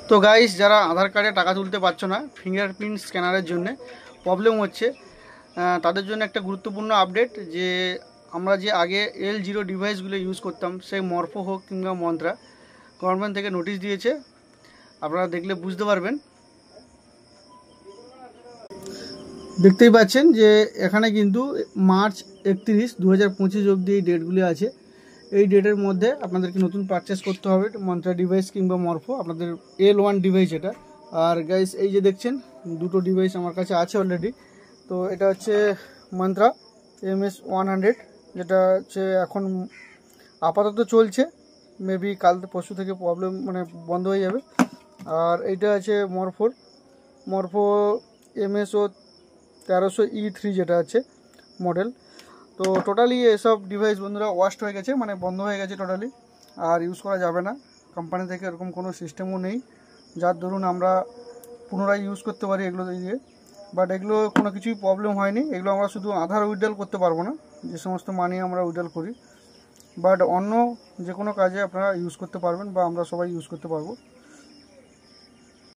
তো গাইস, যারা আধার কার্ডে টাকা তুলতে পারছো না ফিঙ্গারপ্রিন্ট স্ক্যানারের জন্য প্রবলেম হচ্ছে, তাদের জন্য একটা গুরুত্বপূর্ণ আপডেট যে আমরা যে আগে L0 ডিভাইসগুলো ইউজ করতাম, সেই মরফো হোক কিংবা মন্ত্রা, গভর্নমেন্ট থেকে নোটিশ দিয়েছে। আপনারা দেখলে বুঝতে পারবেন। দেখতেই পাচ্ছেন যে এখানে কিন্তু মার্চ 31, 2025 অবধি এই ডেটগুলি আছে। এই ডেটের মধ্যে আপনাদেরকে নতুন পারচেস করতে হবে মন্ত্রা ডিভাইস কিংবা মরফো, আপনাদের L1 ডিভাইস এটা। আর গাইস, এই যে দেখছেন দুটো ডিভাইস আমার কাছে আছে অলরেডি। তো এটা হচ্ছে মন্ত্রা MS-100, যেটা হচ্ছে এখন আপাতত চলছে, মেবি কাল পরশু থেকে প্রবলেম বন্ধ হয়ে যাবে। আর এইটা আছে মরফো MSO-1300E3 যেটা আছে মডেল। তো টোটালি এসব ডিভাইস বন্ধুরা ওয়াস্ট হয়ে গেছে, বন্ধ হয়ে গেছে টোটালি, আর ইউজ করা যাবে না। কোম্পানি থেকে এরকম কোনো সিস্টেমও নেই যার ধরুন আমরা পুনরায় ইউজ করতে পারি এগুলো দিয়ে। বাট এগুলো কোনো কিছুই প্রবলেম হয়নি। এগুলো আমরা শুধু আধার উইথড্রল করতে পারবো না, যে সমস্ত মানি আমরা উইথড্রল করি, বাট অন্য যে কোনো কাজে আপনারা ইউজ করতে পারবেন বা আমরা সবাই ইউজ করতে পারবো।